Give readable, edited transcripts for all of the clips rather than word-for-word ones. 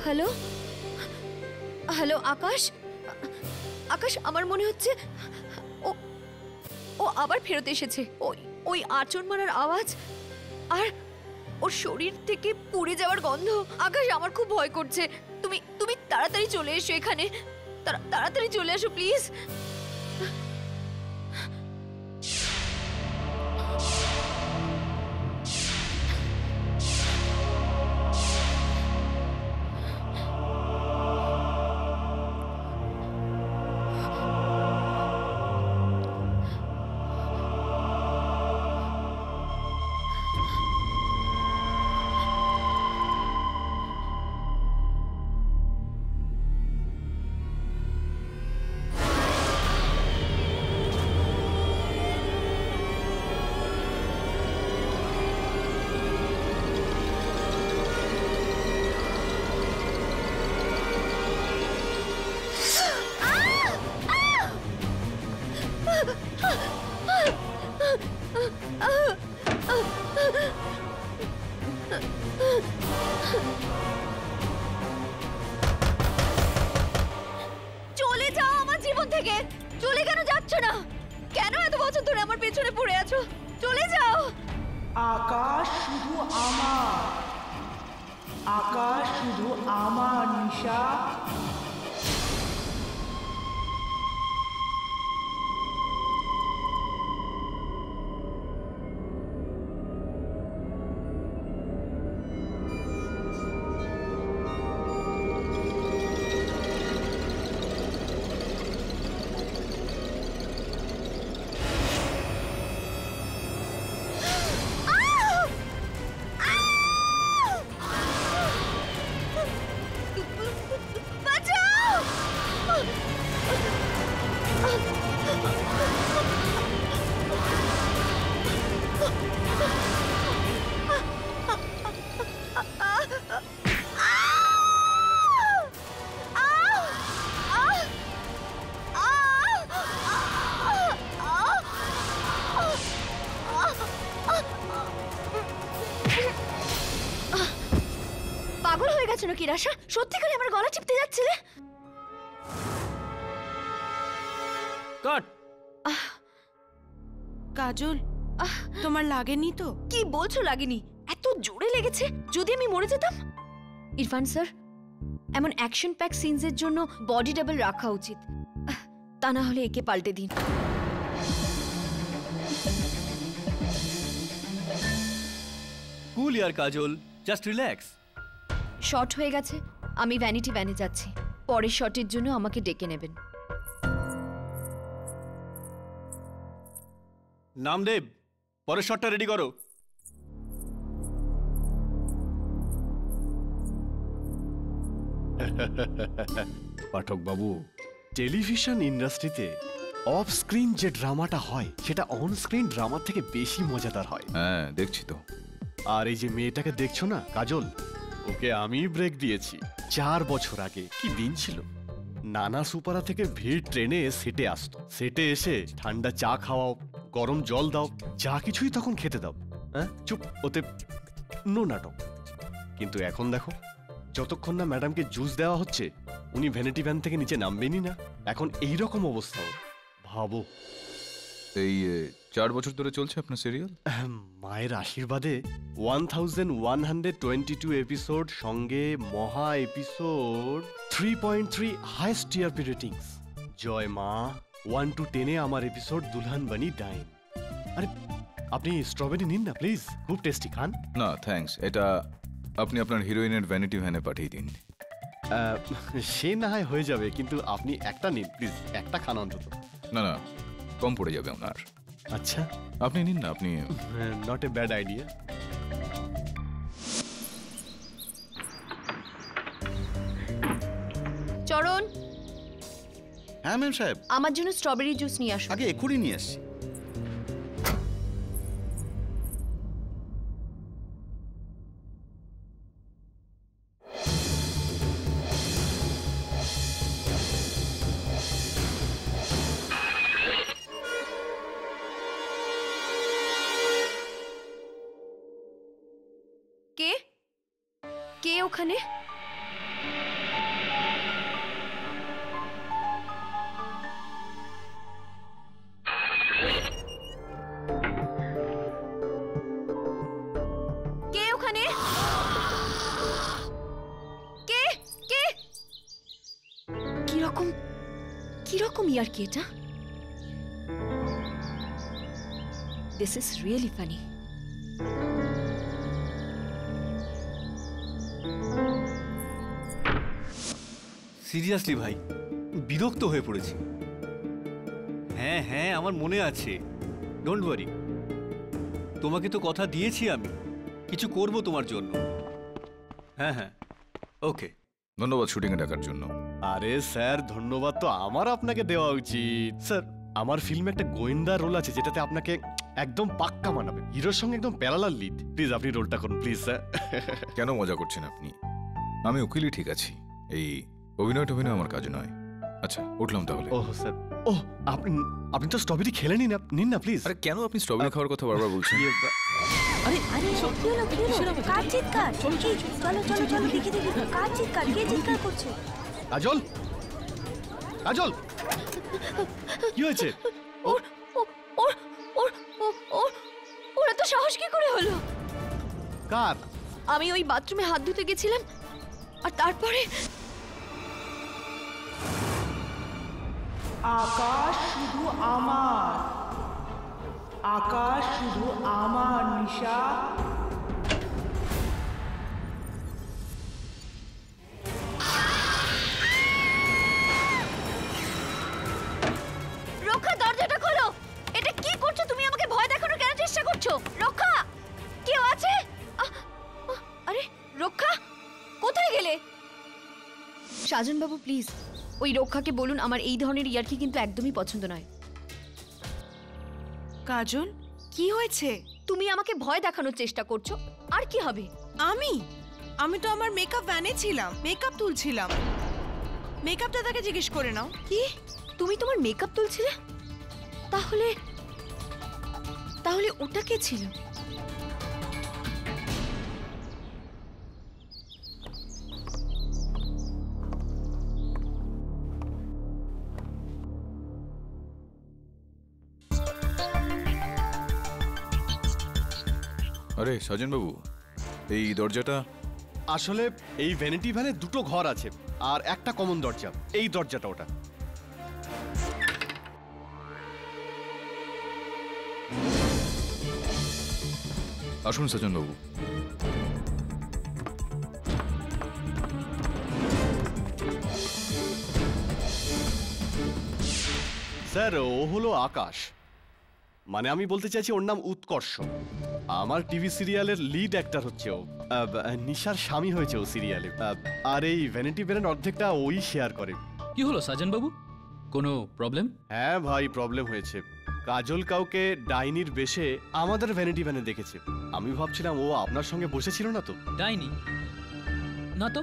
Hello hello আকাশ, আকাশ আমার মনে হচ্ছে ও ও আবার ফেরত এসেছে। ওই ওই আচর মারার আওয়াজ আর ওর শরীর থেকে পুড়ে যাওয়ার গন্ধ। আকাশ আমার খুব ভয় করছে। তুমি তুমি তাড়াতাড়ি চলে এসো এখানে, তাড়াতাড়ি চলে আসো প্লিজ। চলে যাও আমার জীবন থেকে। চলে কেন যাচ্ছ না? কেন এত বছর ধরে আমার পেছনে পড়ে আছো? চলে যাও। আকাশ শুধু আমার, আকাশ শুধু আমার নিশা। পাগল হয়ে গেছো নাকি রাশা? সত্যিকারে আমার গলা টিপতে যাচ্ছিলে? কাট। কাজল, তোমার লাগেনি তো? কি বলছো লাগেনি? এত জোরে লেগেছে। যদি আমি মরে যেতাম। ইরফান স্যার, এমন অ্যাকশন প্যাক সিনসের জন্য বডি ডাবল রাখা উচিত, তা না হলে একে পাল্টে দিন। কুল ইয়ার কাজল, জাস্ট রিল্যাক্স। শর্ট হয়ে গেছে, আমি ভ্যানিটি ভ্যানে যাচ্ছি। পরের শটের জন্য আমাকে ডেকে নেবেন। নামদেব, পরের শটটা রেডি করো। পাঠক বাবু, টেলিভিশন ইন্ডাস্ট্রিতে অফ স্ক্রিন যে ড্রামাটা হয় সেটা অন স্ক্রিন ড্রামার থেকে বেশি মজাদার হয়। হ্যাঁ, দেখছি তো। আর এই যে মেয়েটাকে দেখছো না কাজল, ওকে আমি ব্রেক দিয়েছি 4 বছর আগে। কি দিন ছিল! নানা সুপারা থেকে ভিড় ট্রেনে সেটে আসতো। সেটে এসে ঠান্ডা চা খাওয়াও, গরম জল দাও, যা কিছুই তখন খেতে দাও। হ্যাঁ, চুপ, ওতে নো নাটক। কিন্তু এখন দেখো, যতক্ষণ না ম্যাডামকে জুস দেওয়া হচ্ছে উনি ভ্যানিটি ভ্যান থেকে নিচে নামবেনই না। এখন এইরকম অবস্থা। ভাবো। এই 4 বছর ধরে চলছে আপনার সিরিয়াল? মায়ের আশীর্বাদে 1122 এপিসোড, সঙ্গে মহা এপিসোড 3.3 হাইস্ট টিআরপি রেটিংস। জয় মা। 1 to 10 আমার এপিসোড দুলহান বানি ডাইন। আরে আপনি স্ট্রবেরি নিন না প্লিজ, খুব টেস্টি। খান। না থ্যাঙ্কস, এটা আপনি আপনার হিরোইনের ভ্যানিটি ভ্যানে পাঠিয়ে দিন। সে না হয় হয়ে যাবে, কিন্তু আপনি একটা নিন প্লিজ, একটা খান অন্তত। না না, কম পড়ে যাবে আপনার। আচ্ছা, আপনি নিন না। আপনি নট এ ব্যাড আইডিয়া। চরণ। হ্যাঁ ম্যাম সাহেব। আমার জন্য স্ট্রবেরি জুস নিয়ে আসো। আগে এক্ষুনি নিয়ে আসছি। কে ওখানে? কে ওখানে? কে কে? কিরকম কিরকম ইয়ার কি এটা? This is really funny. Seriously ভাই, বিরক্ত হয়ে পড়েছি। হ্যাঁ হ্যাঁ, আমার মনে আছে, ডোন্ট ওয়ারি। তোমাকে তো কথা দিয়েছি আমি, কিছু করব তোমার জন্য। হ্যাঁ হ্যাঁ, ওকে। ধন্যবাদ শুটিংয়ে ডাকার জন্য। আরে স্যার, ধন্যবাদ তো আমার আপনাকে দেওয়া উচিত। স্যার, আমার ফিল্মে একটা গোয়েন্দা রোল আছে যেটাতে আপনাকে একদম পাক্কা মানাবে, হিরোর সঙ্গে একদম প্যারালাল লিড। প্লিজ আপনি রোলটা করুন প্লিজ স্যার। কেন মজা করছেন আপনি? আমি উকিলই ঠিক আছি, এই অভিনয় টভিনয় আমার কাজ নয়। আচ্ছা, উঠলাম তাহলে। ওহ স্যার, ওহ আপনি আপনি তো স্ট্রবেরি খেলে নিন না প্লিজ। আরে কেন আপনি স্ট্রবেরি খাওয়ার কথা বারবার বলছেন? আরে কি হলো কার চিৎকার? চলো দেখি কার চিৎকার, কে চিৎকার করছে? কাজল, কাজল, কি হয়েছে? ওর ওর ওর ওর ওর ওরা তো সাহস কি করে হলো? কার? আমি ওই বাথরুমে হাত ধুতে গেছিলাম, আর তারপরে আকাশ শুধু আমার, আকাশ শুধু আমার নিশা। রক্ষা, দরজাটা খোলো। এটা কি করছো তুমি? আমাকে ভয় দেখানোর কেন চেষ্টা করছো? রক্ষা, কেউ আছে? আরে রক্ষা, কোথায় গেলে? সাজন বাবু প্লিজ ওই রক্ষাকে বলুন আমার এই ধরনের ইয়ার্কি কিন্তু একদমই পছন্দ নয়। কাজল, কি হয়েছে? তুমি আমাকে ভয় দেখানোর চেষ্টা করছো, আর কি হবে? আমি তো আমার মেকআপ ভ্যানে ছিলাম, মেকআপ তুলছিলাম। মেকআপ দাদাকে জিজ্ঞেস করে নাও। কি? তুমি তোমার মেকআপ তুলছিলে? তাহলে তাহলে ওটা কে ছিল? আরে সাজন বাবু, এই দরজাটা? আসলে এই ভ্যানিটি ভ্যানে দুটো ঘর আছে আর একটা কমন দরজা, এই দরজাটা ওটা। আসুন সাজন বাবু। স্যার, ও হলো আকাশ, মানে আমি বলতে চাইছি ওর নাম উৎকর্ষ। আমার টিভি সিরিয়ালের লিড অ্যাক্টর হচ্ছে ও। নিশার স্বামী হয়েছে ও সিরিয়ালে। আর এই ভ্যানিটি ভ্যানের অর্ধেকটা ওই শেয়ার করে। কি হলো সাজন বাবু, কোনো প্রবলেম? হ্যাঁ ভাই, প্রবলেম হয়েছে। কাজল কাউকে ডাইনির বেশে আমাদের ভ্যানিটি ভ্যানে দেখেছে। আমি ভাবছিলাম ও আপনার সঙ্গে বসেছিল না তো? ডাইনি? না তো,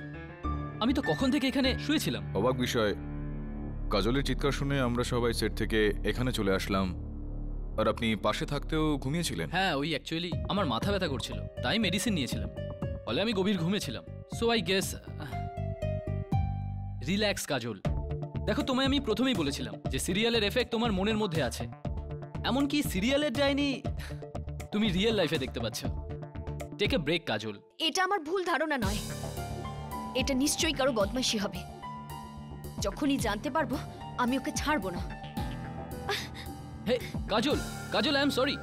আমি তো কখন থেকে এখানে শুয়েছিলাম। অবাক বিষয়, কাজলের চিৎকার শুনে আমরা সবাই সেট থেকে এখানে চলে আসলাম, আর আপনি পাশে থাকতেও ঘুমিয়েছিলেন। হ্যাঁ, ওই অ্যাকচুয়ালি আমার মাথা ব্যথা করছিল, তাই মেডিসিন নিয়েছিলাম, ফলে আমি গভীর ঘুমিয়েছিলাম। সো আই গেস রিল্যাক্স কাজল। দেখো, তোমায় আমি প্রথমেই বলেছিলাম যে সিরিয়ালের এফেক্ট তোমার মনের মধ্যে আছে। এমনকি সিরিয়ালের ডাইনি তুমি রিয়েল লাইফে দেখতে পাচ্ছ। টেক এ ব্রেক কাজল। এটা আমার ভুল ধারণা নয়, এটা নিশ্চয়ই কারো বদমাইশি হবে। যখনই জানতে পারবো আমি ওকে ছাড়বো না। হে কাজল, কাজল, আই এম সরি।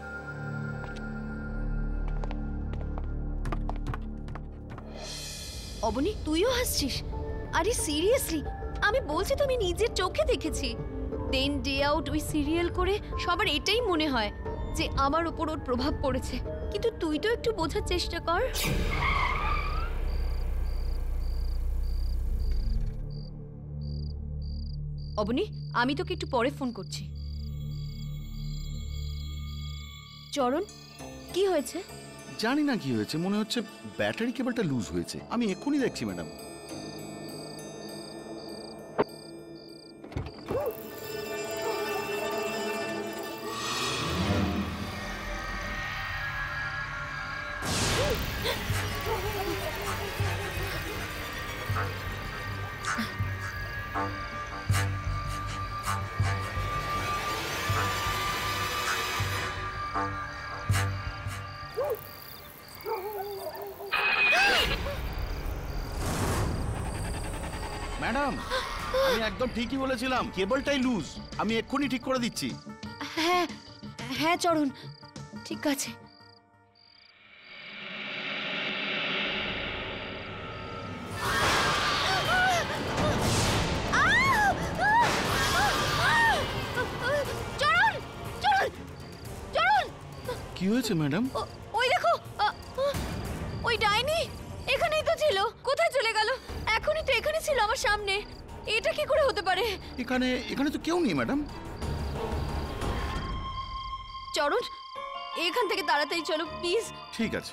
অবনী, তুইও হাসছিস? আরে সিরিয়াসলি, আমি বলছি তো আমি নিজের চোখে দেখেছি। ডে ডে আউট ওই সিরিয়াল করে সবার এটাই মনে হয় যে আমার উপর ওর প্রভাব পড়েছে, কিন্তু তুই তো একটু বোঝার চেষ্টা কর। অবনী, আমি তোকে একটু পরে ফোন করছি। চরণ, কি হয়েছে? জানি না কি হয়েছে, মনে হচ্ছে ব্যাটারি কেবলটা লুজ হয়েছে। আমি এক্ষুনি দেখছি ম্যাডাম। ম্যাডাম, আমি একদম ঠিকই বলেছিলাম, কেবলটাই লুজ। আমি এক্ষুনি ঠিক করে দিচ্ছি। হ্যাঁ হ্যাঁ চরণ, ঠিক আছে। চরণ, চরণ, চরণ! কি হয়েছে ম্যাডাম? ওই দেখো, ওই ডাইনি এখানেই তো ছিল, কোথায় চলে গেল? এখনই তো এখানে ছিল আমার সামনে। এটা কি করে হতে পারে? এখানে তো কেউ নেই ম্যাডাম। চরণ, এখান থেকে তাড়াতাড়ি চলো প্লিজ। ঠিক আছে।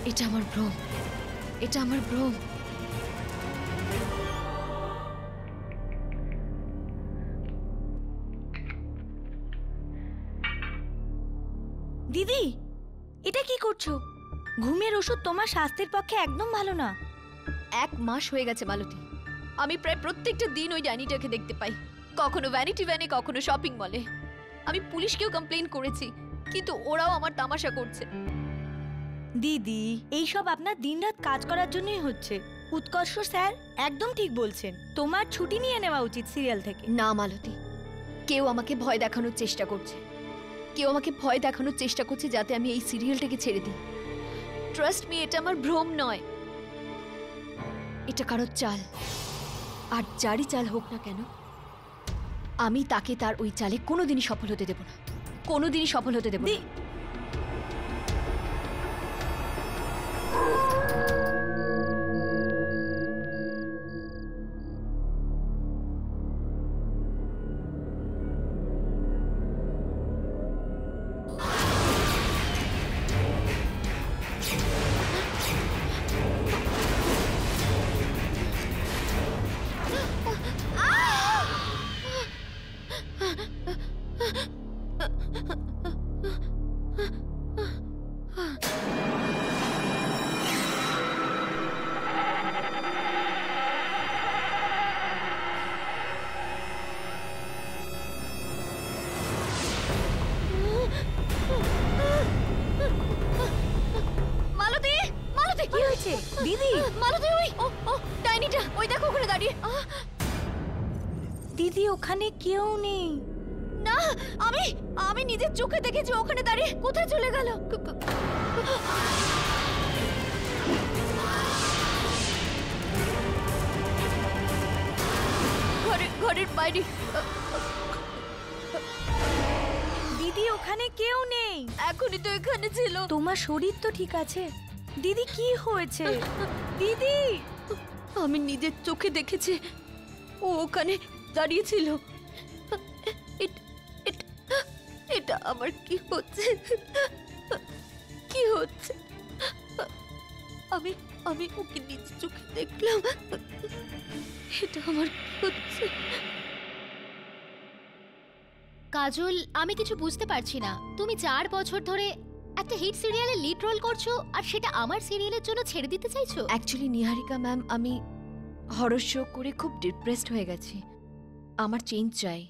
এটা আমার ভ্রম, এটা আমার ভ্রম। দিদি, এটা কি করছো? ঘুমের ওষুধ তোমার স্বাস্থ্যের পক্ষে একদম ভালো না। 1 মাস হয়ে গেছে মালতী, আমি প্রায় প্রত্যেকটা দিন ওই ডাইনিটাকে দেখতে পাই, কখনো ভ্যানিটি ভ্যানে, কখনো শপিং মলে। আমি পুলিশকেও কমপ্লেইন করেছি, কিন্তু ওরাও আমার তামাশা করছে। দিদি, এইসব আপনার দিনরাত কাজ করার জন্যই হচ্ছে। উৎকর্ষ স্যার একদম ঠিক বলছেন, তোমার ছুটি নিয়ে নেওয়া উচিত সিরিয়াল থেকে। না মালতী, কেউ আমাকে ভয় দেখানোর চেষ্টা করছে, কেউ আমাকে ভয় দেখানোর চেষ্টা করছে যাতে আমি এই সিরিয়ালটাকে ছেড়ে দিই। ট্রাস্ট মি, এটা আমার ভ্রম নয়, এটা কারোর চাল। আর যারই চাল হোক না কেন, আমি তাকে তার ওই চালে কোনোদিনই সফল হতে দেব না, কোনোদিনই সফল হতে দেব না। মালতী, মালতী, কি হয়েছে দিদি? মালতী, ওই ও ডাইনিটা, ওই দেখো ওখানে দাঁড়িয়ে। দিদি, ওখানে কেউ নেই। না, আমি নিজের চোখে দেখেছি ওখানে দাঁড়িয়ে। কোথায় চলে গেল? ঘরের বাইরে। দিদি, ওখানে কেউ নেই। এখনই তো এখানে ছিল। তোমার শরীর তো ঠিক আছে? দিদি, কি হয়েছে? দিদি, আমি নিজের চোখে দেখেছি ও ওখানে দাঁড়িয়ে ছিল। এটা আমার কি হচ্ছে? কি হচ্ছে? আমি ওকে নিজের চোখে দেখলাম। এটা আমার কি হচ্ছে? কাজল, আমি কিছু বুঝতে পারছি না। তুমি 4 বছর ধরে একটা হিট সিরিয়ালে লিড রোল করছো, আর সেটা আমার সিরিয়ালের জন্য ছেড়ে দিতে চাইছো? অ্যাকচুয়ালি নিহারিকা ম্যাম, আমি হরর শো করে খুব ডিপ্রেসড হয়ে গেছি। আমার চেঞ্জ চাই।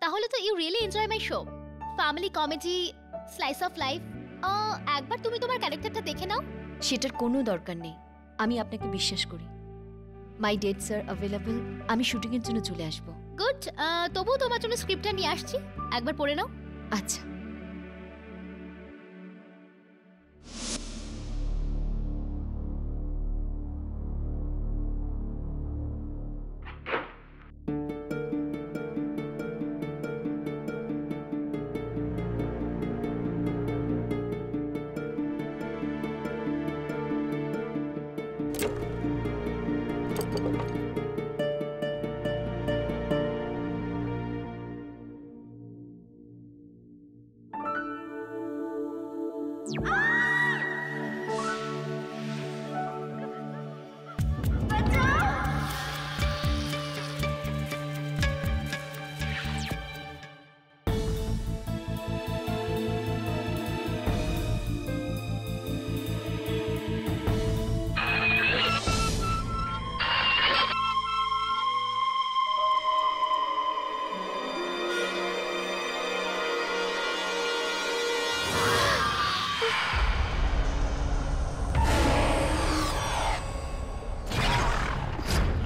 তাহলে তো you really enjoy my show, family comedy, slice of life. একবার তুমি তোমার ক্যারেক্টারটা দেখে নাও। সেটার কোনো দরকার নেই, আমি আপনাকে বিশ্বাস করি। মাই ডেটস আর অ্যাভেলেবল, আমি শুটিংয়ের জন্য চলে আসব। গুড, তবুও তোমার জন্য স্ক্রিপ্টটা নিয়ে আসছি, একবার পড়ে নাও। আচ্ছা।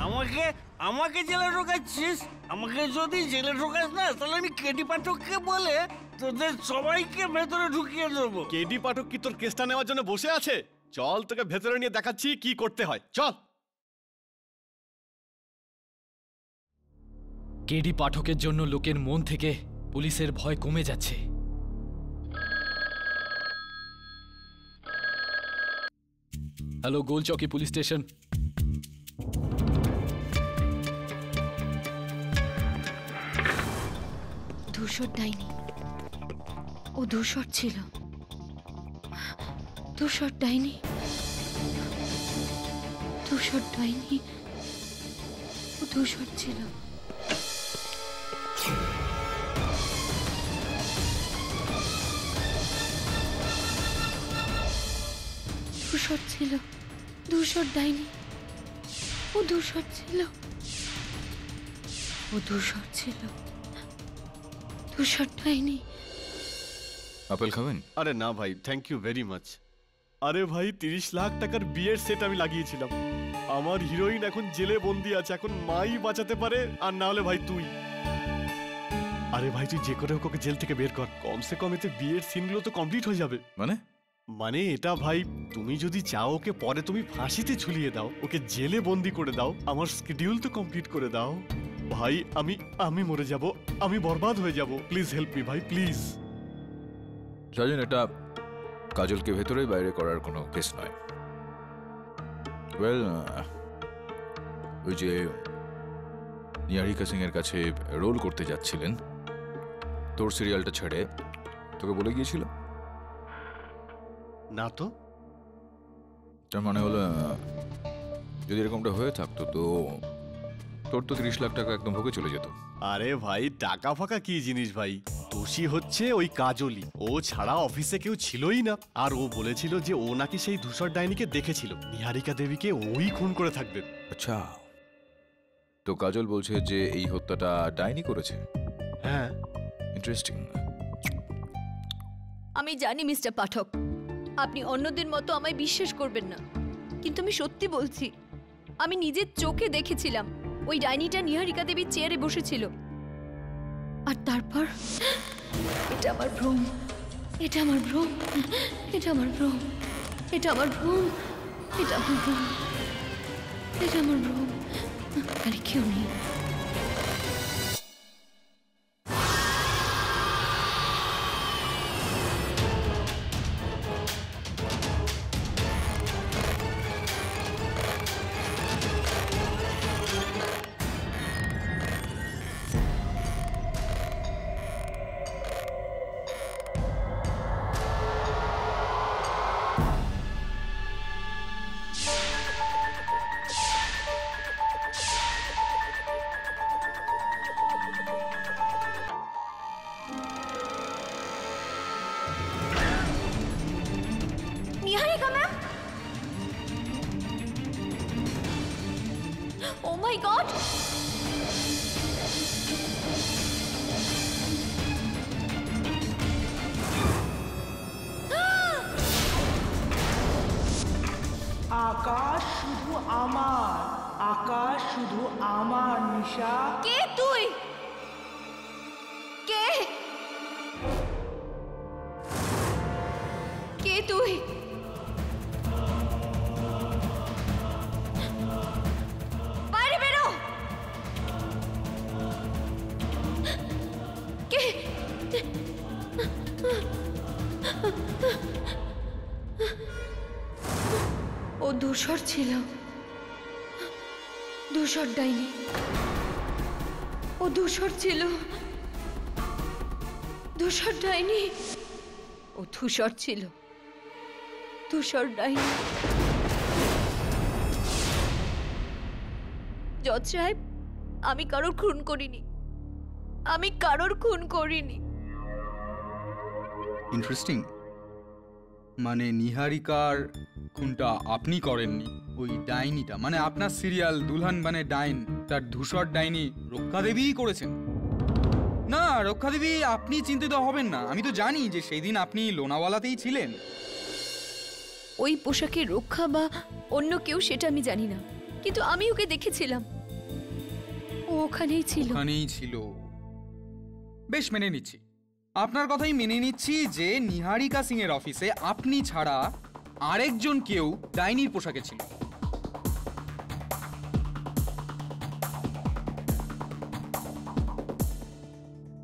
আমাকে আমাকে জেলে ঢোকাচ্ছিস? আমাকে যদি জেলে ঢোকাস না তাহলে আমি কেডি পাঠককে বলে তোদের সবাইকে ভেতরে ঢুকিয়ে দেবো। কেডি পাঠক কি তোর কেসটা নেওয়ার জন্য বসে আছে? চল তোকে ভেতরে নিয়ে দেখাচ্ছি কি করতে হয়, চল। কেডি পাঠকের জন্য লোকের মন থেকে পুলিশের ভয় কমে যাচ্ছে। Hello, Golchowki police station. ধূসর ডাইনি, ও ধূসর ছিল। ধূসর ডাইনি, ধূসর ডাইনি, ও ধূসর ছিল। ধূসর ছিল, ধূসর ডাইনি, ও ধূসর ছিল, ও ধূসর ছিল, ধূসর ডাইনি। আপেল খাবেন? আরে না ভাই, থ্যাংক ইউ ভেরি মাচ। আরে ভাই 30 লাখ টাকার বিয়ের সেট আমি লাগিয়েছিলাম। আমার হিরোইন এখন জেলে বন্দি আছে, এখন মাই বাঁচাতে পারে, আর না হলে ভাই তুই। আরে ভাই তুই যে করে হোক ওকে জেল থেকে বের কর, কমসে কম এতে বিয়ের সিনগুলো তো কমপ্লিট হয়ে যাবে। মানে এটা ভাই, তুমি যদি চাও ওকে পরে তুমি ফাঁসিতে ঝুলিয়ে দাও, ওকে জেলে বন্দি করে দাও, আমার শিডিউল তো কমপ্লিট করে দাও। ভাই আমি মরে যাব, আমি বরবাদ হয়ে যাব, প্লিজ হেল্প মি ভাই, প্লিজ। সাজন, এটা কাজলকে ভেতরে বাইরে করার কোনো কেস নয়। ওয়েল, ওই যে নিহারিকা সিং এর কাছে রোল করতে যাচ্ছিলেন, তোর সিরিয়ালটা ছেড়ে তোকে বলে গিয়েছিল না? তো তার মানে হলো যদি এরকমটা হয়ে থাকতো তো তোর তো 30 লাখ টাকা একদম ভোগে চলে যেত। আরে ভাই টাকা ফাঁকা কি জিনিস ভাই, দোষী হচ্ছে ওই কাজলি, ও ছাড়া অফিসে কেউ ছিলই না। আর ও বলেছিল যে ও নাকি সেই ধূসর ডাইনিকে দেখেছিল, নিহারিকা দেবীকে ওই খুন করে থাকবে। আচ্ছা, তো কাজল বলছে যে এই হত্যাটা ডাইনি করেছে? হ্যাঁ। ইন্টারেস্টিং। আমি জানি মিস্টার পাঠক, আপনি অন্যদের মতো আমায় বিশ্বাস করবেন না, কিন্তু আমি সত্যি বলছি, আমি নিজের চোখে দেখেছিলাম ওই ডাইনিটা নিহারিকা দেবীর চেয়ারে বসেছিল। আর তারপর এটা আমার ভ্রম, এটা আমার ভ্রম, এটা আমার ভ্রম, এটা আমার ভ্রম, এটা আমার ভ্রম, এটা আমার ভ্রম, আর কেউ নেই। নিহারিকা ম্যাম, ও মাই গড, আকাশ শুধু আমার, আকাশ শুধু আমার নিশা। কে তুই? কে? কে তুই? বাইরে বেরো। কে? ও ধূসর ছিল, ধূসর ডাইনি, ও ধূসর ছিল, ধূসর ডাইনি, ও ধূসর ছিল, ধূসর ডাইনি। জজ সাহেব, আমি কারোর খুন করিনি, আমি কারোর খুন করিনি। ইন্টারেস্টিং। মানে নিহারিকার খুনটা আপনি করেননি, ওই ডাইনিটা মানে আপনার সিরিয়াল দুলহান মানে ডাইন, তার ধূসর ডাইনি রক্ষা দেবীই করেছেন। না রক্ষা দেবী, আপনি চিন্তিত হবেন না, আমি তো জানি যে সেই দিন আপনি লোনাওয়ালাতেই ছিলেন। ওই পোশাকের রক্ষা বা অন্য কেউ সেটা আমি জানি না, কিন্তু আমি ওকে দেখেছিলাম, ও ওখানেই ছিল। ওখানেই ছিল। বেশ, মেনে নিচ্ছি, আপনার কথাই মেনে নিচ্ছি যে নিহারিকা সিং এর অফিসে আপনি ছাড়া আরেকজন কেউ ডাইনির পোশাকে ছিল।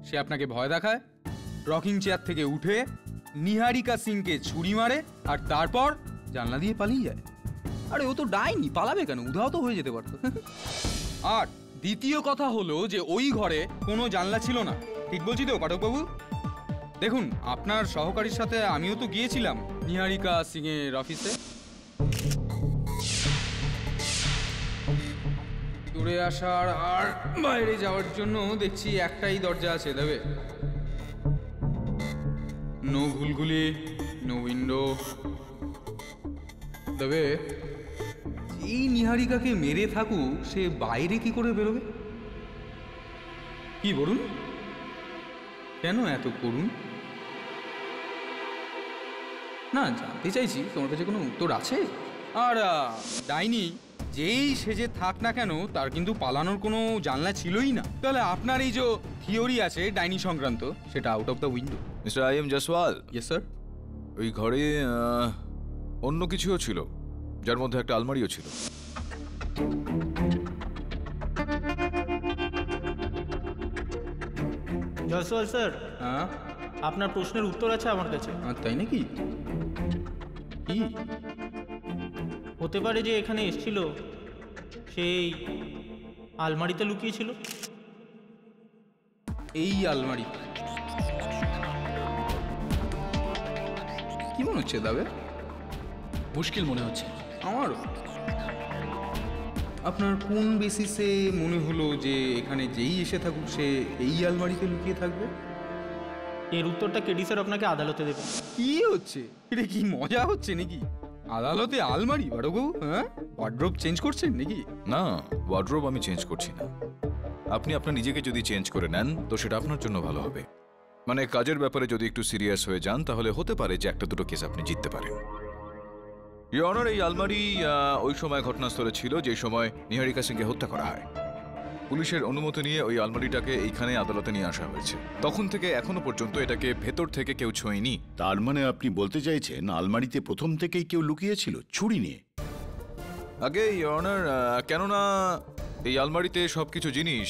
সে আপনাকে ভয় দেখায়, রকিং চেয়ার থেকে উঠে নিহারিকা সিংকে ছুরি মারে আর তারপর জানলা দিয়ে পালিয়ে যায়। আরে ও তো ডাইনি, পালাবে কেন? উধাও তো হয়ে যেতে পারতো। আর দ্বিতীয় কথা হলো যে ওই ঘরে কোনো জানলা ছিল না। ঠিক বলছি তো পাঠকবাবু? দেখুন, আপনার সহকারীর সাথে আমিও তো গিয়েছিলাম নিহারিকা সিং এর অফিসে। দূরে আসার আর বাইরে যাওয়ার জন্য দেখছি একটাই দরজা আছে, দেবে? নো ঘুলঘুলি, নো উইন্ডো। তবে এই নিহারিকাকে মেরে থাকুক, সে বাইরে কি করে বেরোবে? কি বলুন, কেন এত করুন? না, জানতে চাইছি তোমার কাছে কোনো উত্তর আছে? আর ডাইনি যেই সেজে থাক না কেন, তার কিন্তু পালানোর কোনো জানলা ছিলই না। তাহলে আপনার এই যে থিওরি আছে ডাইনি সংক্রান্ত, সেটা out of the window. Mister I am Jaiswal. Yes sir. ওই ঘরে অন্য কিছুও ছিল, যার মধ্যে একটা আলমারিও ছিল। জয়সওয়াল স্যার, হ্যাঁ, আপনার প্রশ্নের উত্তর আছে আমার কাছে। তাই নাকি? কি হতে পারে যে এখানে এসেছিল, সেই আলমারিতে লুকিয়েছিল। এই আলমারি? কি মনে হচ্ছে দাবে? মুশকিল মনে হচ্ছে আমারও। আপনার কোন বেসিসে মনে হলো যে এখানে যেই এসে থাকুক সে এই আলমারিতে লুকিয়ে থাকবে? এর উত্তরটা কেডি স্যার আপনাকে আদালতে দেবে। কি হচ্ছে এটা? কি মজা হচ্ছে নাকি? আদালতে আলমারি? বাবু, হ্যাঁ, ওয়ার্ড্রোব চেঞ্জ করছেন নাকি? না, ওয়ার্ড্রোব আমি চেঞ্জ করছি না। আপনি আপনার নিজেকে যদি চেঞ্জ করে নেন তো সেটা আপনার জন্য ভালো হবে। মানে কাজের ব্যাপারে যদি একটু সিরিয়াস হয়ে যান তাহলে হতে পারে যে একটা দুটো কেস আপনি জিততে পারেন। ইওর অনার, এই আলমারি ওই সময় ঘটনাস্থলে ছিল যে সময় নিহারিকা সিংকে হত্যা করা হয়। পুলিশের অনুমতি নিয়ে ওই আলমারিটাকে এইখানে আদালতে নিয়ে আসা হয়েছে। তখন থেকে এখনো পর্যন্ত এটাকে ভেতর থেকে কেউ ছোঁয়নি। তার মানে আপনি বলতে চাইছেন আলমারিতে প্রথম থেকেই কেউ লুকিয়েছিল ছুরি নিয়ে? আগে ইওর অনার, কেননা এই আলমারিতে সবকিছু জিনিস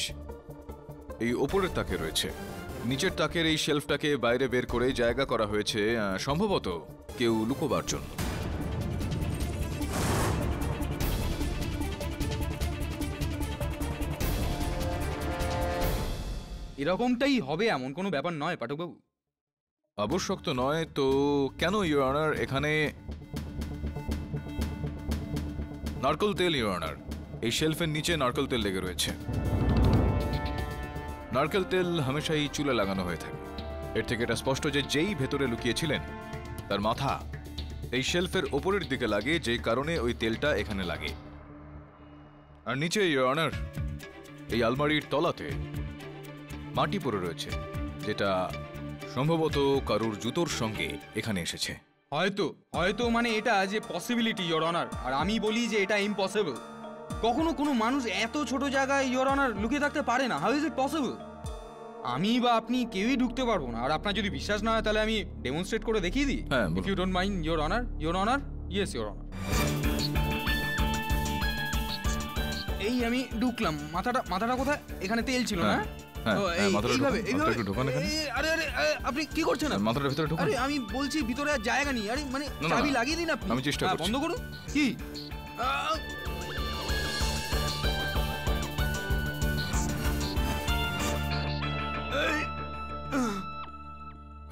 এই ওপরের তাকে রয়েছে। নিচের তাকের এই শেলফটাকে বাইরে বের করে জায়গা করা হয়েছে সম্ভবত কেউ লুকোবার জন্য। এরকমটাই হবে এমন কোনো ব্যাপার নয় পাঠকবাবু। আবশ্যক তো নয় তো কেন ইওর অনার? এখানে নারকেল তেল ইওর অনার, এই শেলফের নিচে নারকেল তেল লেগে রয়েছে। নারকেল তেল হামেশাই চুলে লাগানো হয়ে থাকে। এর থেকে এটা স্পষ্ট যে যেই ভেতরে লুকিয়েছিলেন তার মাথা এই শেলফের ওপরের দিকে লাগে, যেই কারণে ওই তেলটা এখানে লাগে। আর নিচে ইওর অনার, এই আলমারির তলাতে মাটি পড়ে রয়েছে, যেটা সম্ভবত কারুর জুতোর সঙ্গে এখানে এসেছে। হয়তো হয়তো মানে এটা যে পসিবিলিটি ইওর অনার, আর আমি বলি যে এটা ইম্পসিবল। কখনো কোনো মানুষ এত ছোট জায়গায় ইওর অনার লুকিয়ে থাকতে পারে না। How is it possible? আমি বা আপনি কেউই ঢুকতে পারবো না। আর আপনার যদি বিশ্বাস না হয় তাহলে আমি ডেমনস্ট্রেট করে দেখিয়ে দিই। হ্যাঁ, if you don't mind your honour. Your honour, yes your honour. এই আমি ঢুকলাম। মাথাটা কোথায়? এখানে তেল ছিল না? আপনি কি করছেন? মাথার ভিতরে ঢুকুন। আরে আমি বলছি ভিতরে আর জায়গা নেই। আরে মানে চাবি লাগিয়ে দিন আপনি। আমি চেষ্টা করছি। বন্ধ করুন। কি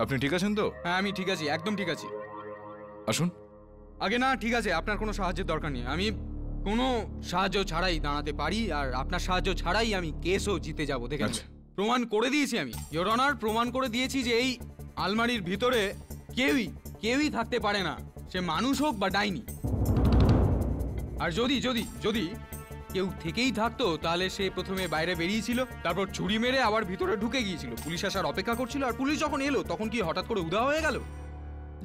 আপনি ঠিক আছেন তো? হ্যাঁ, আমি ঠিক আছি, একদম ঠিক আছি। আসুন। আগে না, ঠিক আছে, আপনার কোনো সাহায্যের দরকার নেই। আমি কোনো সাহায্য ছাড়াই দাঁড়াতে পারি, আর আপনার সাহায্য ছাড়াই আমি কেসও জিতে যাব। দেখে প্রমাণ করে দিয়েছি আমি ইওর অনার, প্রমাণ করে দিয়েছি যে এই আলমারির ভিতরে কেউই থাকতে পারে না, সে মানুষ হোক বা ডাইনি। আর যদি যদি যদি কেউ থেকেই থাকতো তাহলে সে প্রথমে বাইরে বেরিয়েছিল, তারপর ছুরি মেরে আবার ভিতরে ঢুকে গিয়েছিল। পুলিশ আসার অপেক্ষা করছিল, আর পুলিশ যখন এলো তখন কি হঠাৎ করে উধাও হয়ে গেল?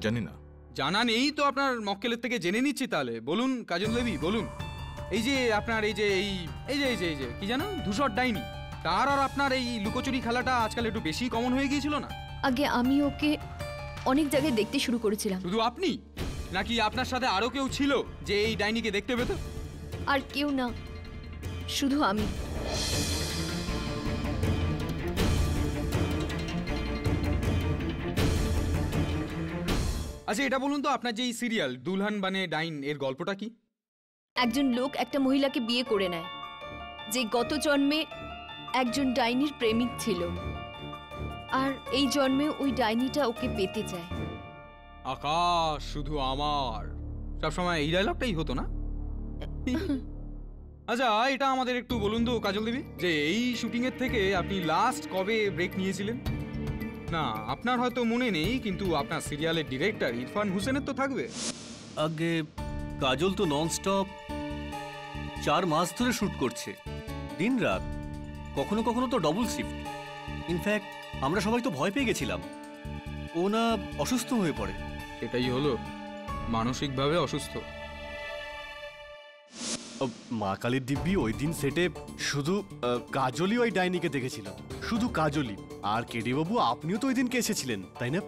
জানি না। জানা নেই তো আপনার মক্কেলের থেকে জেনে নিচ্ছি তাহলে। বলুন কাজল দেবী, বলুন এই যে আপনার এই যে কি জানো ধূসর ডাইনি, তার আর আপনার এই লুকোচুরি খেলাটা আজকাল একটু বেশি কমন হয়ে গিয়েছিল না? আগে আমি ওকে অনেক জায়গায় দেখতে শুরু করেছিলাম। শুধু আপনি নাকি আপনার সাথে আরো কেউ ছিল যে এই ডাইনিকে দেখতে পেত? আর কেউ না, শুধু আমি। আচ্ছা এটা বলুন তো, আপনার যে এই সিরিয়াল দুলহান বানে ডাইন এর গল্পটা কি? একজন লোক একটা মহিলাকে বিয়ে করে নেয় যে গত জন্মে একজন ডাইনির প্রেমিক ছিল, আর এই জন্মে ওই ডাইনিটা ওকে পেতে চায়। আকাশ শুধু আমার, সবসময় এই ডায়লগটাই হতো না? আচ্ছা এটা আমাদের একটু বলুন তো কাজল দেবী, যে এই শুটিং এর থেকে আপনি লাস্ট কবে ব্রেক নিয়েছিলেন? না আপনার হয়তো মনে নেই, কিন্তু আপনার সিরিয়ালের ডিরেক্টর ইরফান হোসেনের তো থাকবে। আগে কাজল তো ননস্টপ 4 মাস ধরে শুট করছে, দিন রাত, কখনো কখনো তো ডবল শিফট। ইনফ্যাক্ট আমরা সবাই তো ভয় পেয়ে গেছিলাম ও না অসুস্থ হয়ে পড়ে। এটাই হলো মানসিকভাবে অসুস্থ। মা কালীর দিব্যি ওই দিন সেটে শুধু কাজলই ওই ডাইনিকে দেখেছিল, শুধু কাজলই। আর কেডি বাবু আপনিও তো ওই দিনকে এসেছিলেন, তাই না?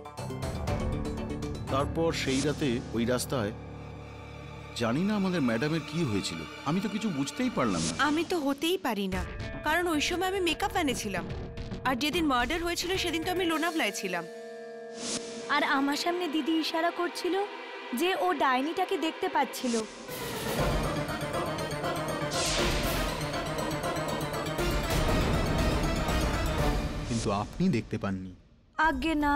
তারপর সেই রাতে ওই রাস্তায় জানি না আমাদের ম্যাডামের কি হয়েছিল, আমি তো কিছু বুঝতেই পারলাম না। আমি তো হতেই পারি না, কারণ ওই সময় আমি মেকআপ ভ্যানে ছিলাম, আর যেদিন মার্ডার হয়েছিল সেদিন তো আমি লোনাভলায় ছিলাম। আর আমার সামনে দিদি ইশারা করছিল যে ও ডাইনিটাকে দেখতে পাচ্ছিল। কিন্তু আপনি দেখতে পাননি? আগে না,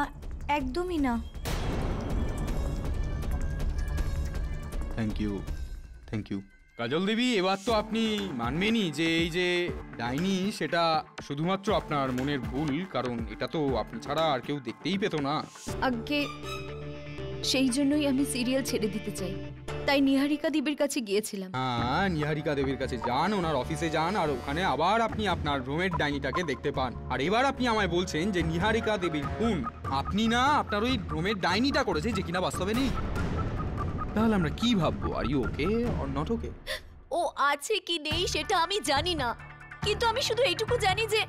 একদমই না। Thank you, thank you. Kajal Debi এবার তো আপনি মানবেনই যে এই যে ডাইনি সেটা শুধুমাত্র আপনার মনের ভুল, কারণ এটা তো আপনি ছাড়া আর কেউ দেখতেই পেত না। আগে সেই জন্যই আমি সিরিয়াল ছেড়ে দিতে চাই, তাই নিহারিকা দেবীর কাছে গিয়েছিলাম। হ্যাঁ নিহারিকা দেবীর কাছে যান, ওনার অফিসে যান, আর ওখানে আবার আপনি আপনার ভ্রমের ডাইনিটাকে দেখতে পান। আর এবার আপনি আমায় বলছেন যে নিহারিকা দেবীর খুন আপনি না, আপনার ওই ভ্রমের ডাইনিটা করেছে, যে কিনা বাস্তবে নেই। তাহলে আমরা কি ভাববো? Are you okay or not okay? ও আছে কি নেই সেটা আমি জানি না, কিন্তু আমি শুধু এইটুকু জানি যে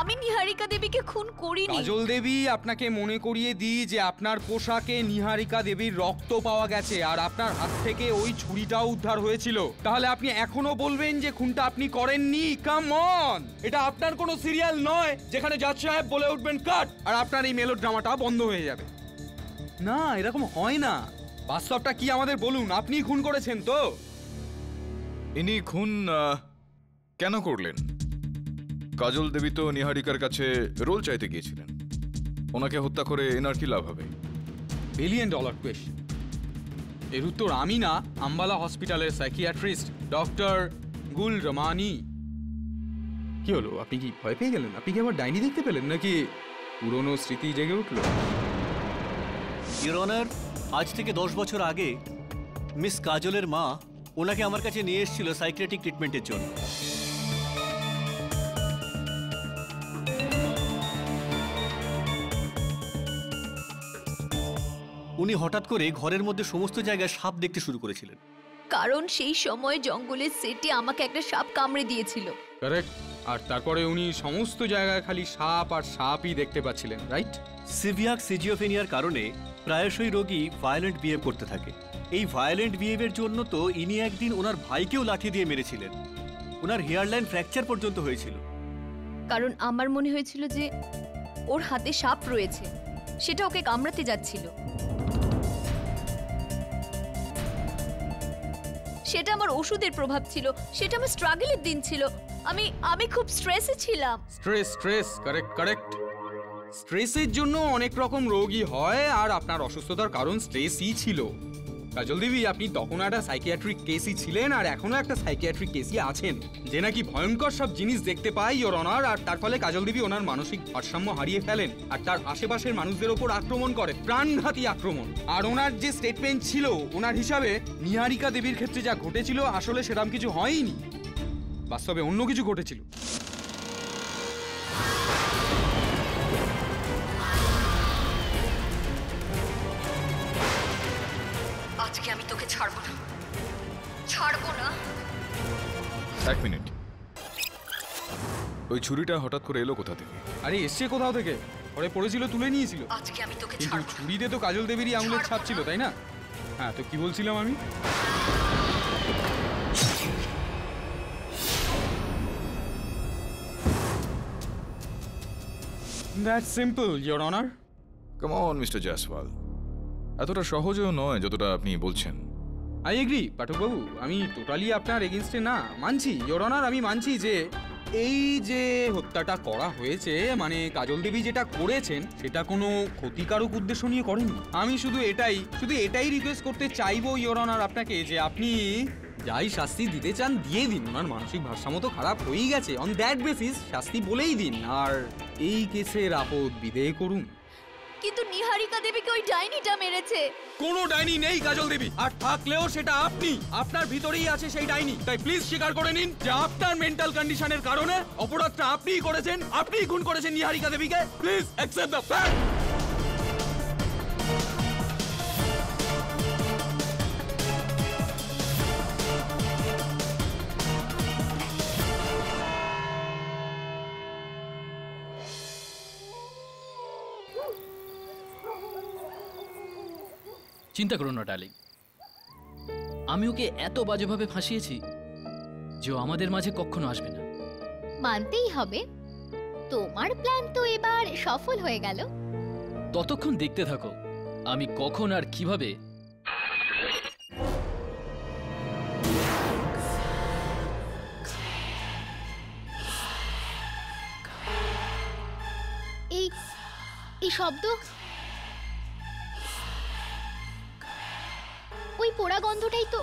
আমি নিহারিকা দেবীকে খুন করিনি। কাজল দেবী আপনাকে মনে করিয়ে দিই যে আপনার পোশাকে নিহারিকা দেবীর রক্ত পাওয়া গেছে, আর আপনার হাত থেকে ওই ছুরিটাও উদ্ধার হয়েছিল। তাহলে আপনি এখনো বলবেন যে খুনটা আপনি করেননি? কাম অন, এটা আপনার কোনো সিরিয়াল নয় যেখানে জাজ সাহেব বলে উঠবেন কাট, আর আপনার এই মেলোড্রামাটা বন্ধ হয়ে যাবে। না এরকম হয় না। বাস্তবটা কি আমাদের বলুন, আপনি খুন করেছেন তো? ইনি খুন কেন করলেন? কাজল দেবী তো নিহারিকার কাছে রোল চাইতে গিয়েছিলেন, ওনাকে হত্যা করে এনার কি লাভ হবে? $1 কোয়েশ্চেন। এর উত্তর আমি না, আম্বালা হসপিটালের সাইকিয়াট্রিস্ট ডক্টর গুল রমানি। কি হলো, আপনি কি ভয় পেয়ে গেলেন? আপনি কি আবার ডাইনি দেখতে পেলেন, নাকি পুরনো স্মৃতি জেগে উঠল? ইওর অনার, আজ থেকে 10 বছর আগে মিস কাজলের মা ওনাকে আমার কাছে নিয়ে এসেছিল সাইকিয়াট্রিক ট্রিটমেন্টের জন্য। উনি হঠাৎ করে ঘরের মধ্যে সমস্ত জায়গায় সাপ দেখতে শুরু করেছিলেন, কারণ সেই সময় জঙ্গলের সেটে আমাকে একটা সাপ কামড়ে দিয়েছিল। কারেক্ট। আর তারপরে উনি সমস্ত জায়গায় খালি সাপ আর সাপই দেখতে পাচ্ছিলেন, রাইট? সিভিয়াক সিজিওফেনিয়ার কারণে প্রায়শই রোগী ভায়োলেন্ট বিহেভ করতে থাকে। এই ভায়োলেন্ট বিহেভের জন্য তো ইনি একদিন ওনার ভাইকেও লাঠি দিয়ে মেরেছিলেন, ওনার হেয়ারলাইন ফ্র্যাকচার পর্যন্ত হয়েছিল। কারণ আমার মনে হয়েছিল যে ওর হাতে সাপ রয়েছে, সেটা ওকে কামড়াতে যাচ্ছিল। সেটা আমার ওষুধের প্রভাব ছিল, সেটা আমার স্ট্রাগলের দিন ছিল। আমি খুব স্ট্রেসে ছিলাম। Stress, correct correct. স্ট্রেসের জন্য অনেক রকম রোগই হয়, আর আপনার অসুস্থতার কারণ স্ট্রেসই ছিল। কাজল দেবী আপনি তখন একটা সাইকিয়াট্রিক কেসই ছিলেন, আর এখনো একটা সাইকিয়াট্রিক কেসই আছেন, যে নাকি ভয়ঙ্কর সব জিনিস দেখতে পায় ইওর অনার। আর তার ফলে কাজল দেবী ওনার মানসিক ভারসাম্য হারিয়ে ফেলেন, আর তার আশেপাশের মানুষদের ওপর আক্রমণ করে, প্রাণঘাতী আক্রমণ। আর ওনার যে স্টেটমেন্ট ছিল ওনার হিসাবে, নিহারিকা দেবীর ক্ষেত্রে যা ঘটেছিল আসলে সেরকম কিছু হয়নি, বাস্তবে অন্য কিছু ঘটেছিল। আমি তোকে ছাড়বো না, ছাড়বো না। এক মিনিট, ওই ছুরিটা হঠাৎ করে এলো কোথা থেকে? আরে এসছে কোথাও থেকে, পরে পড়েছিল তুলে নিয়েছিল। আজকে আমি তোকে কিন্তু ছাড়বো না। ছুরিতে তো কাজল দেবীরই আঙুলের ছাপ ছিল, তাই না? হ্যাঁ, তো কি বলছিলাম আমি? That's simple, your honour. Come on mister Jaiswal, এতটা সহজেও নয় যতটা আপনি বলছেন। আই এগ্রি পাঠকবাবু, আমি টোটালি আপনার এগেনস্টে না, মানছি ইওর অনার, আমি মানছি যে এই যে হত্যাটা করা হয়েছে, মানে কাজল দেবী যেটা করেছেন সেটা কোনো ক্ষতিকারক উদ্দেশ্য নিয়ে করেননি। আমি শুধু এটাই রিকোয়েস্ট করতে চাইবো ইওর অনার আপনাকে, যে আপনি যাই শাস্তি দিতে চান দিয়ে দিন। ওনার মানসিক ভারসাম্য তো খারাপ হয়েই গেছে, অন দ্যাট বেসিস শাস্তি বলেই দিন, আর এই কেসের আপদ বিদেয় করুন। কিন্তু নিহারিকা দেবীকে ওই ডাইনিটা মেরেছে। কোনো ডাইনি নেই কাজল দেবী, আর থাকলেও সেটা আপনি, আপনার ভিতরেই আছে সেই ডাইনি। তাই প্লিজ স্বীকার করে নিন যে আপনার মেন্টাল কন্ডিশনের কারণে অপরাধটা আপনিই করেছেন, আপনিই খুন করেছেন নিহারিকা দেবীকে। Please accept the fact. চিন্তা করো না ডার্লিং, আমি ওকে এত বাজেভাবে ফাঁসিয়েছি যে ও আমাদের মাঝে কখনো আসবে না। মানতেই হবে, তোমার প্ল্যান তো এবার সফল হয়ে গেল। ততক্ষণ দেখতে থাকো আমি কখন আর কিভাবে এই শব্দ, ওই পোড়া গন্ধটাই তো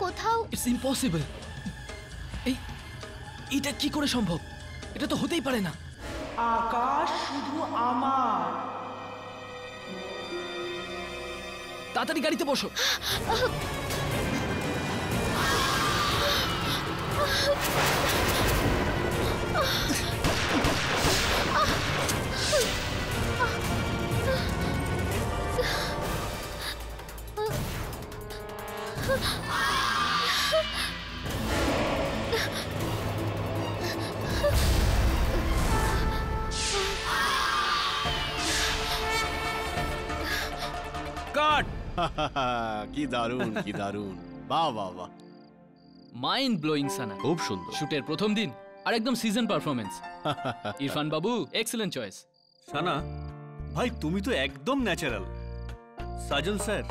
কোথাও। It's impossible. এটা কি করে সম্ভব? এটা তো হতেই পারে না। আকাশ শুধু আমার। তাড়াতাড়ি গাড়িতে বসো। কাট। কি দারুণ, কি দারুণ, বাহ বাহ বাহ, মাইন্ড ব্লোয়িং সানা। খুব সুন্দর। শুটের প্রথম দিন আর একদম সিজন পারফরমেন্স। ইরফান বাবু, এক্সেলেন্ট চয়েস। সানা ভাই, তুমি তো একদম ন্যাচারাল। সাজন স্যার,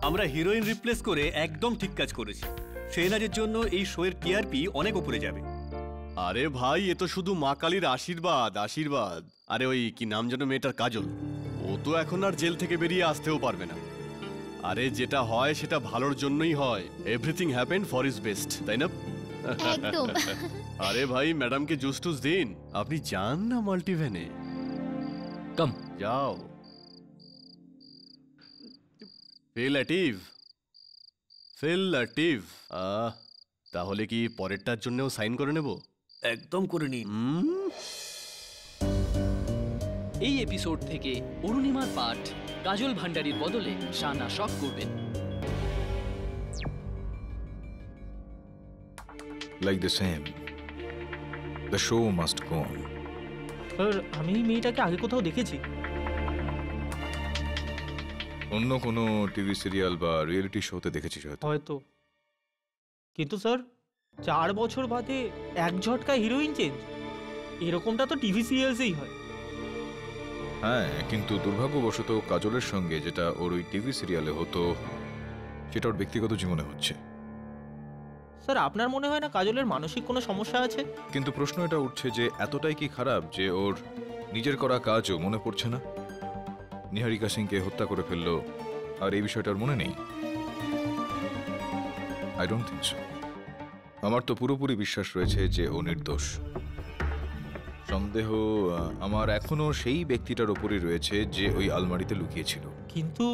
আমরা হিরোইন রিপ্লেস করে একদম ঠিক কাজ করেছি। শেহনাজের জন্য এই শোয়ের টিআরপি অনেক উপরে যাবে। আরে ভাই, এ তো শুধু মা কালীর আশীর্বাদ, আশীর্বাদ। আরে ওই কি নাম যেন মেয়েটার, কাজল, ও তো এখন আর জেল থেকে বেরিয়ে আসতেও পারবে না। আরে যেটা হয় সেটা ভালোর জন্যই হয়। Everything happen for is best, তাই না? একদম। আরে ভাই, ম্যাডামকে জুস টুস দিন। আপনি যান না মাল্টিভ্যানে। কাম, যাও। ফিল লাটিভ। তাহলে কি পরেরটার জন্যও সাইন করে নেব? একদম করে নিন। এই এপিসোড থেকে অরুণিমার পাঠ কাজল ভান্ডারীর বদলে শানা শক করবেন। Like the same, the show must go on. Sir, আমি এই মেয়েটাকে আগে কোথাও দেখেছি। অন্য কোনো টিভি সিরিয়াল বা রিয়েলিটি শোতে দেখেছিস হয়তো। হয়তো, কিন্তু স্যার 4 বছর বাদে এক ঝটকায় হিরোইন চেঞ্জ, এরকমটা তো টিভি সিরিয়ালসেই হয়। হ্যাঁ, কিন্তু দুর্ভাগ্যবশত কাজলের সঙ্গে যেটা ওর ওই টিভি সিরিয়ালে হতো সেটা ওর ব্যক্তিগত জীবনে হচ্ছে। স্যার, আপনার মনে হয় না কাজলের মানসিক কোনো সমস্যা আছে? কিন্তু প্রশ্ন এটা উঠছে যে এতটাই কি খারাপ যে ওর নিজের করা কাজও মনে পড়ছে না? নিহারিকা সিংকে হত্যা করে ফেললো আর এই বিষয়টা ওর মনে নেই? I don't think so. আমার তো পুরোপুরি বিশ্বাস রয়েছে যে ও নির্দোষ। সন্দেহ আমার এখনো সেই ব্যক্তিটার ওপরই রয়েছে যে ওই আলমারিতে লুকিয়েছিল। কিন্তু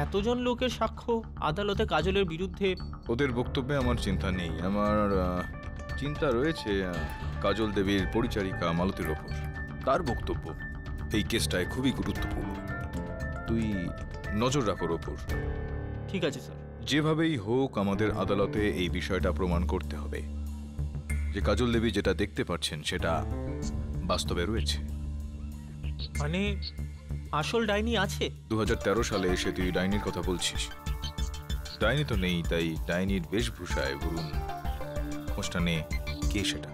এতজন লোকের সাক্ষ্য আদালতে কাজলের বিরুদ্ধে। ওদের বক্তব্যে আমার চিন্তা নেই। আমার চিন্তা রয়েছে কাজল দেবীর পরিচারিকা মালতীর ওপর। তার বক্তব্য এই কেসটায় খুবই গুরুত্বপূর্ণ। তুই নজর রাখোর ওপর। ঠিক আছে স্যার। যেভাবেই হোক আমাদের আদালতে এই বিষয়টা প্রমাণ করতে হবে যে কাজল দেবী যেটা দেখতে পাচ্ছেন সেটা বাস্তবে রয়েছে। মানে আসল ডাইনি আছে? 2013 সালে এসে তুই ডাইনির কথা বলছিস। ডাইনি তো নেই, তাই ডাইনির বেশভূষায় বলুন খোঁজটা নে কে সেটা।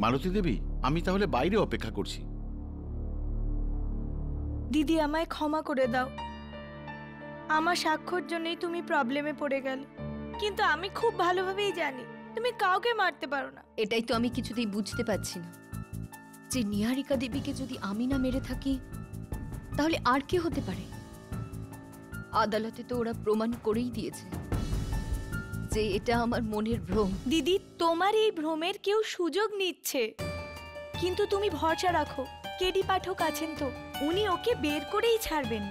মালতী দেবী, আমি তাহলে বাইরে অপেক্ষা করছি। দিদি আমায় ক্ষমা করে দাও, আমার সাক্ষর জন্যই তুমি প্রবলেমে পড়ে গেলে, কিন্তু আমি খুব ভালোভাবেই জানি তুমি কাউকে মারতে পারো না। এটাই তো আমি কিছুতেই বুঝতে পারছি না, যে নিহারিকা দেবীকে যদি আমি না মেরে থাকি তাহলে আর কে হতে পারে? আদালতে তো ওরা প্রমাণ করেই দিয়েছে যে এটা আমার মনের ভ্রম। দিদি, তোমার এই ভ্রমের কেউ সুযোগ নিচ্ছে, কিন্তু তুমি ভরসা রাখো, কেডি পাঠক আছেন তো, উনি ওকে বের করেই ছাড়বেন।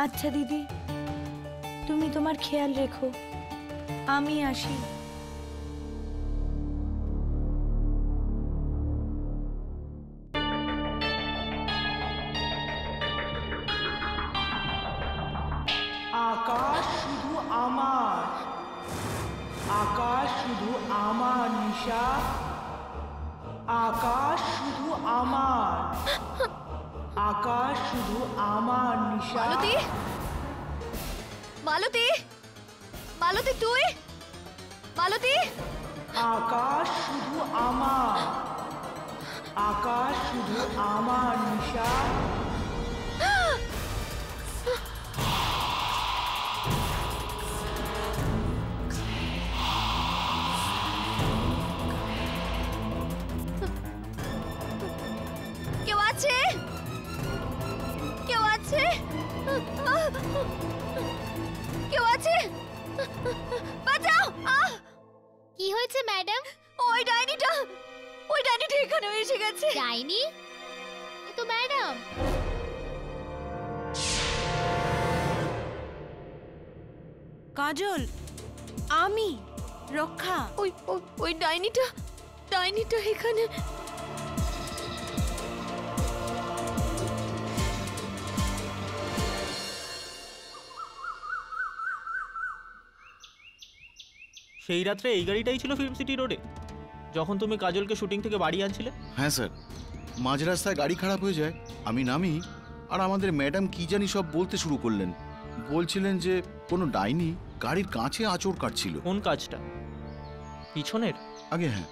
আচ্ছা দিদি, তুমি তোমার খেয়াল রেখো, আমি আসি। আকাশ শুধু আমার, আকাশ শুধু আমার নিশা, আকাশ শুধু আমার, আকাশ শুধু আমার নিশা। মালতী, মালতী, মালতী তুই? মালতী! আকাশ শুধু আমার, আকাশ শুধু আমার নিশা। কেউ আছে? কেউ আছে? কেউ আছে? বাঁচাও! কি হয়েছে ম্যাডাম? ওই ডাইনিটা এখানে এসে গেছে। ডাইনি? এ তো ম্যাডাম। কাজল, আমি রক্ষা। ওই ডাইনিটা এখানে। সেই রাত্রে এই গাড়িটাই ছিল ফিল্ম সিটি রোডে যখন তুমি কাজলকে শুটিং থেকে বাড়ি আনছিলে? হ্যাঁ স্যার, মাঝ রাস্তায় গাড়ি খারাপ হয়ে যায়, আমি নামি, আর আমাদের ম্যাডাম কি জানি সব বলতে শুরু করলেন। বলছিলেন যে কোনো ডাইনি গাড়ির কাঁচে আঁচড় কাটছিল। কোন কাজটা? পিছনের? আগে হ্যাঁ।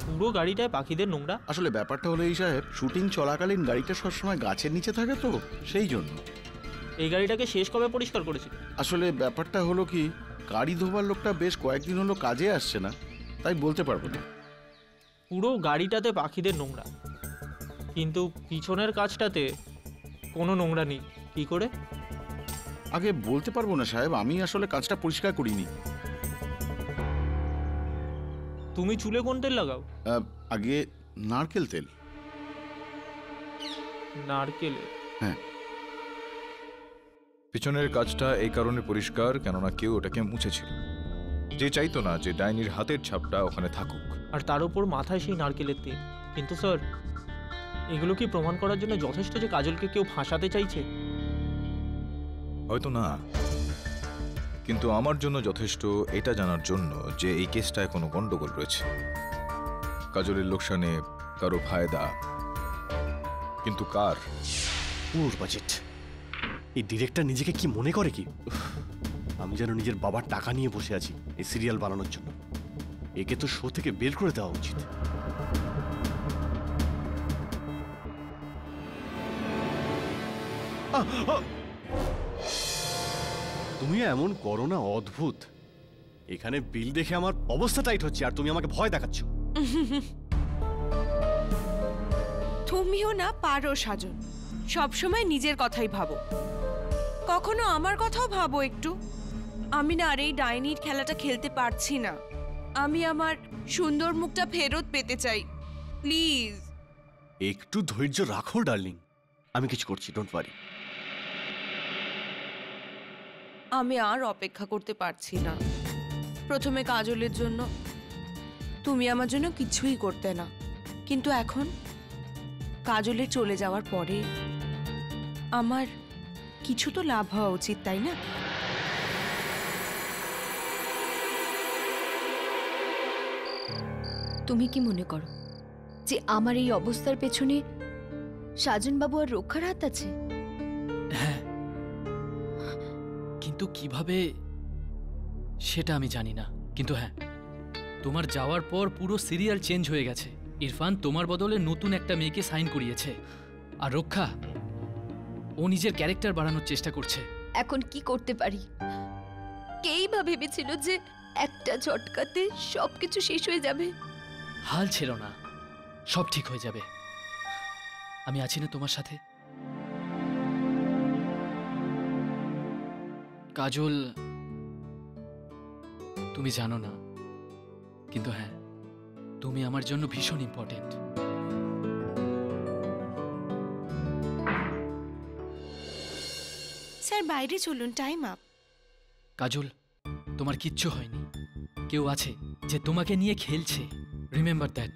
পুরো গাড়িটায় পাখিদের নোংরা? আসলে ব্যাপারটা হলো এই সাহেব, শুটিং চলাকালীন গাড়িটা সবসময় গাছের নিচে থাকে তো, সেই জন্য। এই গাড়িটাকে শেষ কবে পরিষ্কার করেছিল? আসলে ব্যাপারটা হলো কি, গাড়ি ধোবার লোকটা বেশ কয়েকদিন হলো কাজে আসছে না, তাই বলতে পারবো না। পুরো গাড়িটাতে পাখিদের নোংরা, কিন্তু পিছনের কাজটাতে কোনো নোংরা নেই, কি করে? আগে বলতে পারবো না সাহেব, আমি আসলে কাজটা পরিষ্কার করিনি। তুমি চুলে কোন তেল লাগাও? আগে নারকেল তেল। নারকেল? হ্যাঁ। পিছনের কাজটা এই কারণে পরিষ্কার কেননা কেউ ওটাকে মুছেছিল, যে চাইতো না যে ডাইনির হাতের ছাপটা ওখানে থাকুক। আর তার উপর মাথায় সেই নারকেলের তেল। কিন্তু স্যার, এগুলো কি প্রমাণ করার জন্য যথেষ্ট যে কাজলকে কেউ ফাঁসাতে চাইছে? হয়তো না, কিন্তু আমার জন্য যথেষ্ট এটা জানার জন্য যে এই কেসটায় কোনো গন্ডগোল রয়েছে। কাজলের লোকসানে কারো ফায়দা, কিন্তু কার? পুর বাজেট। এই ডিরেক্টর নিজেকে কি মনে করে কি? আমি যেন নিজের বাবার টাকা নিয়ে বসে আছি এই সিরিয়াল বানানোর জন্য। একে তো শো থেকে বের করে দেওয়া উচিত। তুমি এমন করো না, অদ্ভুত। এখানে বিল দেখে আমার অবস্থা টাইট হচ্ছে আর তুমি আমাকে ভয় দেখাচ্ছ। তুমিও না পারো সাজন, সবসময় নিজের কথাই ভাবো, কখনো আমার কথাও ভাবো একটু। আমি না আর এই ডাইনির খেলাটা খেলতে পারছি না। আমি আমার সুন্দর মুখটা ফেরত পেতে চাই, প্লিজ। একটু ধৈর্য রাখো ডার্লিং, আমি কিছু করছি, ডোন্ট ওয়ারি। আমি আর অপেক্ষা করতে পারছি না। প্রথমে কাজলের জন্য তুমি আমার জন্য কিছুই করতে না, কিন্তু এখন কাজলের চলে যাওয়ার পরে আমার কিছু তো লাভ হওয়া উচিত, তাই না? তুমি কি মনে করো যে আমার এই অবস্থার পেছনে সাজনবাবু আর রক্ষার হাত আছে? হ্যাঁ, কিন্তু কিভাবে সেটা আমি জানি না। কিন্তু হ্যাঁ, তোমার যাওয়ার পর পুরো সিরিয়াল চেঞ্জ হয়ে গেছে। ইরফান তোমার বদলে নতুন একটা মেয়েকে সাইন করিয়েছে, আর রক্ষা ও নিজের ক্যারেক্টার বাড়ানোর চেষ্টা করছে। এখন কি করতে পারি? কেই বা ভেবেছিল যে একটা ঝটকাতে সবকিছু শেষ হয়ে যাবে? হাল ছিল না, সব ঠিক হয়ে যাবে। আমি আছি না তোমার সাথে? কাজল, তুমি জানো না, কিন্তু হ্যাঁ, তুমি আমার জন্য ভীষণ ইম্পর্টেন্ট। স্যার বাইরে চলুন, টাইম আপ। কাজল, তোমার কিচ্ছু হয়নি। কেউ আছে যে তোমাকে নিয়ে খেলছে, রিমেম্বার দ্যাট।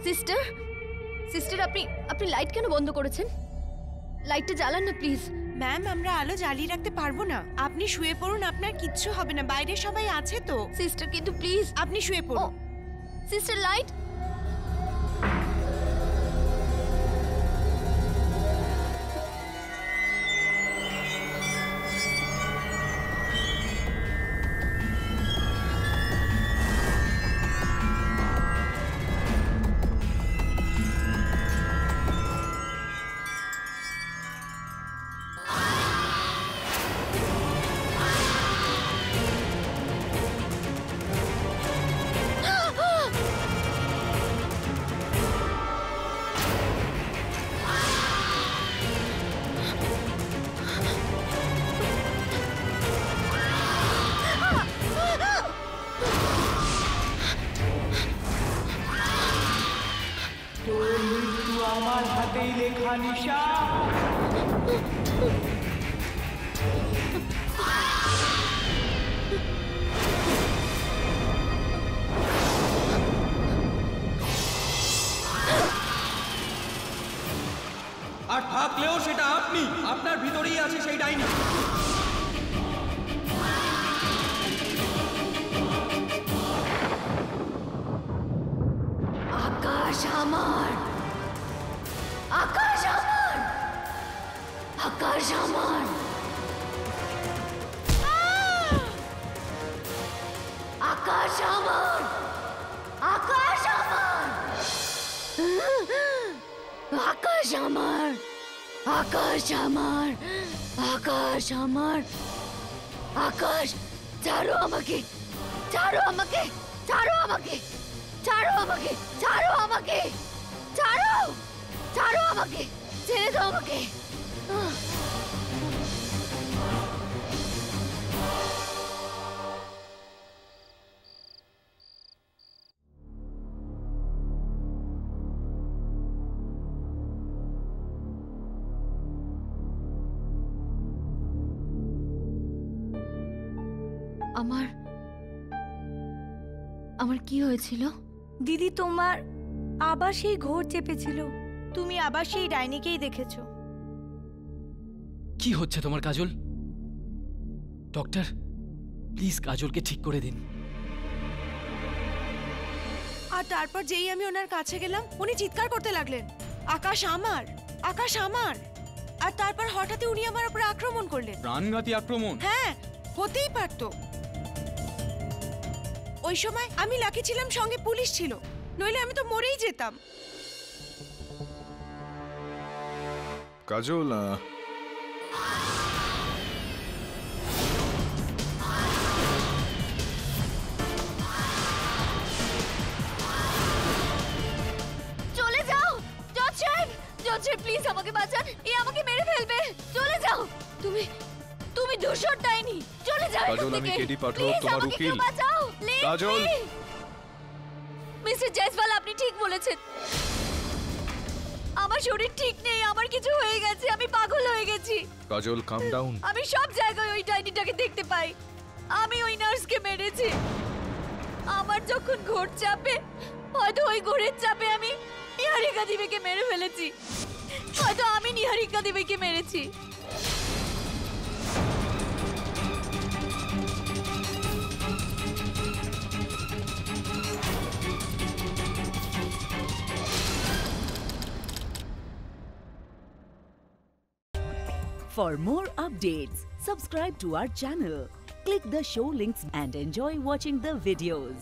সিস্টার, সিস্টার, আপনি আপনি লাইট কেন বন্ধ করেছেন? লাইটটা জ্বালান না প্লিজ। ম্যাম, আমরা আলো জ্বালিয়ে রাখতে পারবো না। আপনি শুয়ে পড়ুন, আপনার কিচ্ছু হবে না। বাইরে সবাই আছে তো। সিস্টার, কিন্তু প্লিজ আপনি শুয়ে পড়ুন। Sister, light. তোর মৃত্যু আমার হাতেই লেখা, নিশা। আর থাকলেও সেটা আপনি, আপনার ভিতরেই আছে সেই ডাইনি। আকাশ আমার, আকাশ আমার, আকাশ আমার, আকাশ আমার, আকাশ আমার, আকাশ আমার, আকাশ আমার, আকাশ আমার, আকাশ। ছাড়ো আমাকে, ছাড়ো আমাকে, ছাড়ো আমাকে, ছাড়ো আমাকে, ছাড়ো আমাকে, ছাড়ো, ছাড়ো আমাকে, ছেড়ে দাও আমাকে। আমার আমার কি হয়েছিল? দিদি, তোমার আবার সেই ঘোর চেপেছিল। তুমি আবার সেই ডাইনিকেই দেখেছো। কি হচ্ছে তোমার কাজল? ডক্টর, প্লিজ কাজলকে ঠিক করে দিন। আর তারপর যেই আমি ওনার কাছে গেলাম, উনি চিৎকার করতে লাগলেন, আকাশ আমার, আকাশ আমার। আর তারপর হঠাৎই উনি আমার উপর আক্রমণ করলেন। প্রাণঘাতী আক্রমণ? হ্যাঁ, হতেই পারতো। ওই সময় আমি লাকি ছিলাম, সঙ্গে পুলিশ ছিল, নইলে আমি তো মরেই যেতাম। কাজল, চলে যাও জজ সাহেব, জজ সাহেব প্লিজ আমাকে বাঁচান, এ আমাকে মেরে ফেলবে। চলে যাও, তুমি তুমি দূষর ডাইনি, চলে যাও এখান কাজল, আমি থেকে। কেডি পাঠক, Please, তোমার আমাকে কেউ উকিল। বাঁচাও, please, Kajal. please। Mister Jaiswal, আপনি ঠিক বলেছেন। আমার আমার শরীর ঠিক নেই, আমার কিছু হয়ে গেছে, আমি পাগল হয়ে গেছি। কাজল কাম ডাউন। আমি সব জায়গায় ওই ডাইনিটাকে দেখতে পাই। আমি ওই নার্সকে মেরেছি। আমার যখন ঘোর চাপে, হয়তো ওই ঘোরের চাপে আমি নিহারিকা দেবীকে মেরে ফেলেছি। হয়তো আমি নিহারিকা দেবীকে মেরেছি। For more updates, subscribe to our channel, click the show links and enjoy watching the videos.